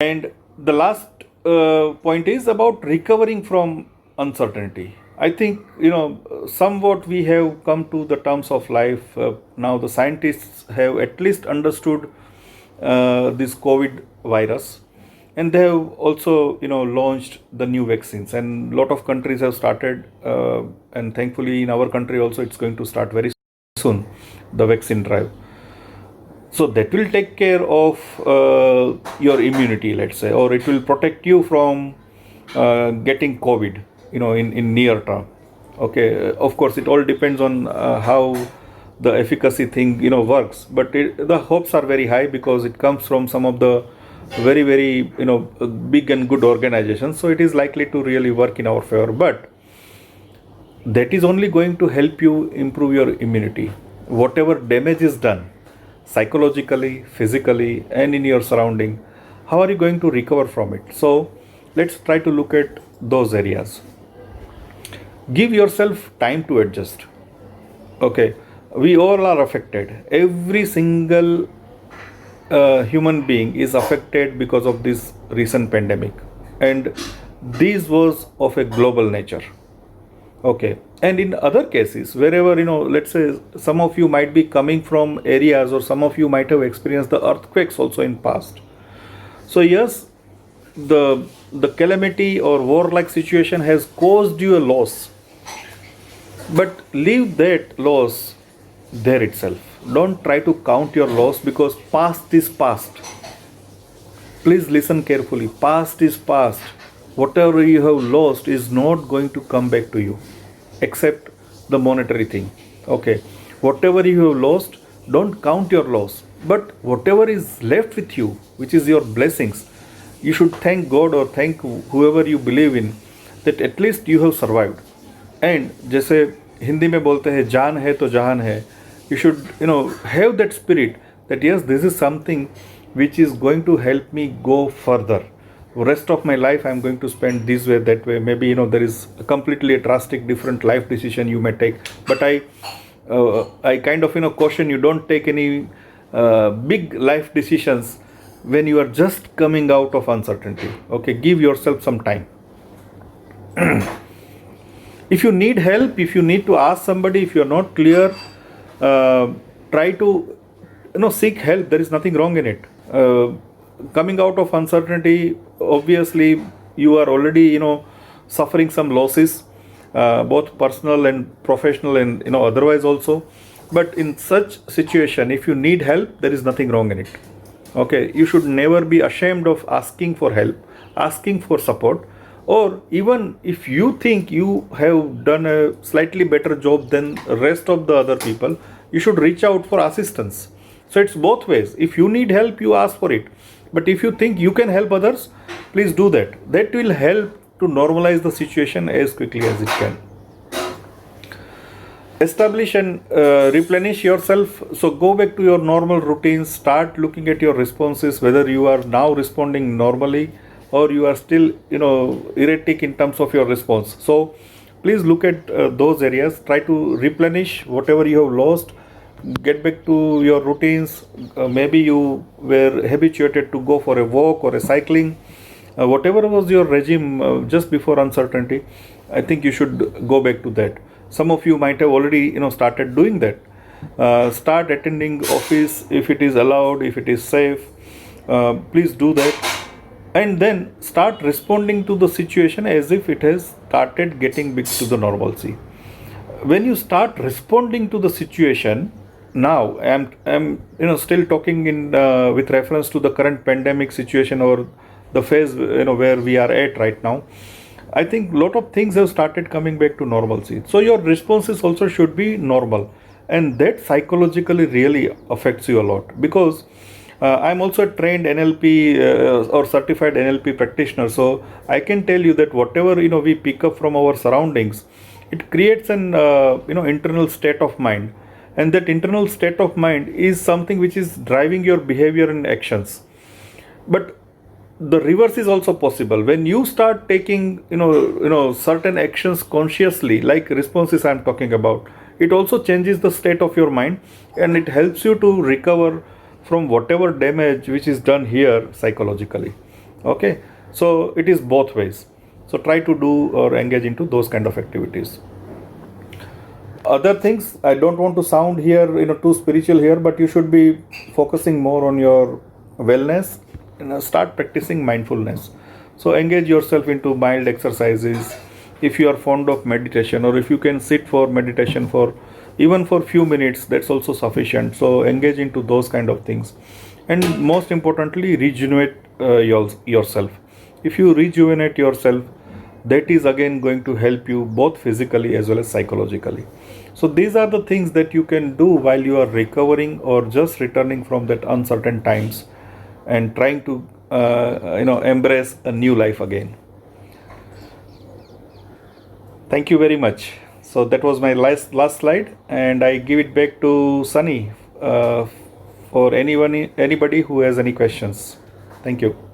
And the last point is about recovering from uncertainty. I think, somewhat we have come to the terms of life. Now, the scientists have at least understood this COVID virus, and they have also, launched the new vaccines. And a lot of countries have started, and thankfully, in our country also, it's going to start very soon, the vaccine drive. So that will take care of your immunity, let's say, or it will protect you from getting COVID, in near term. Okay, of course, it all depends on how the efficacy thing, works. But the hopes are very high because it comes from some of the very, very, big and good organizations. So it is likely to really work in our favor. But that is only going to help you improve your immunity. Whatever damage is done, psychologically, physically, and in your surrounding, how are you going to recover from it? So let's try to look at those areas. Give yourself time to adjust. Okay, we all are affected. Every single human being is affected because of this recent pandemic, and this was of a global nature. Okay, and in other cases, wherever, let's say some of you might be coming from areas, or some of you might have experienced the earthquakes also in past. So yes, the calamity or war-like situation has caused you a loss, but leave that loss there itself. Don't try to count your loss, because past is past. Please listen carefully. Past is past. Whatever you have lost is not going to come back to you, except the monetary thing. Okay, whatever you have lost, don't count your loss. But whatever is left with you, which is your blessings, you should thank God or thank whoever you believe in, that at least you have survived. And जैसे हिंदी में बोलते हैं जान है तो जहान है, you should have that spirit that yes, this is something which is going to help me go further. Rest of my life I'm going to spend this way, that way. Maybe there is a completely a drastic different life decision you may take, but I kind of caution you, don't take any big life decisions when you are just coming out of uncertainty. Okay, give yourself some time. If you need help, if you need to ask somebody, if you are not clear, try to seek help. There is nothing wrong in it. Coming out of uncertainty, obviously you are already suffering some losses, both personal and professional, and otherwise also. But in such situation, if you need help, there is nothing wrong in it. Okay, you should never be ashamed of asking for help, asking for support, or even if you think you have done a slightly better job than rest of the other people, you should reach out for assistance. So it's both ways. If you need help, you ask for it. But if you think you can help others, please do that. That will help to normalize the situation as quickly as it can. Establish and replenish yourself. So go back to your normal routines. Start looking at your responses, whether you are now responding normally or you are still erratic in terms of your response. So please look at those areas. Try to replenish whatever you have lost. Get back to your routines. Maybe you were habituated to go for a walk or a cycling. Whatever was your regime just before uncertainty, I think you should go back to that. Some of you might have already started doing that. Start attending office if it is allowed, if it is safe. Please do that. And then start responding to the situation as if it has started getting back to the normalcy. When you start responding to the situation, now I'm still talking in with reference to the current pandemic situation, or the phase where we are at right now. I think a lot of things have started coming back to normalcy. So your responses also should be normal, and that psychologically really affects you a lot, because I'm also a trained NLP or certified NLP practitioner. So I can tell you that whatever we pick up from our surroundings, it creates an internal state of mind, and that internal state of mind is something which is driving your behavior and actions. But the reverse is also possible. When you start taking certain actions consciously, like responses I'm talking about, it also changes the state of your mind, and it helps you to recover from whatever damage which is done here psychologically. Okay, so it is both ways. So try to do or engage into those kind of activities. Other things, I don't want to sound here too spiritual here, but you should be focusing more on your wellness. Start practicing mindfulness. So engage yourself into mild exercises. If you are fond of meditation, or if you can sit for meditation for even for few minutes, that's also sufficient. So engage into those kind of things. And most importantly, rejuvenate yourself. If you rejuvenate yourself, that is again going to help you both physically as well as psychologically. So these are the things that you can do while you are recovering or just returning from that uncertain times and trying to embrace a new life again. Thank you very much. So that was my last slide, and I give it back to Sunny for anybody who has any questions. Thank you.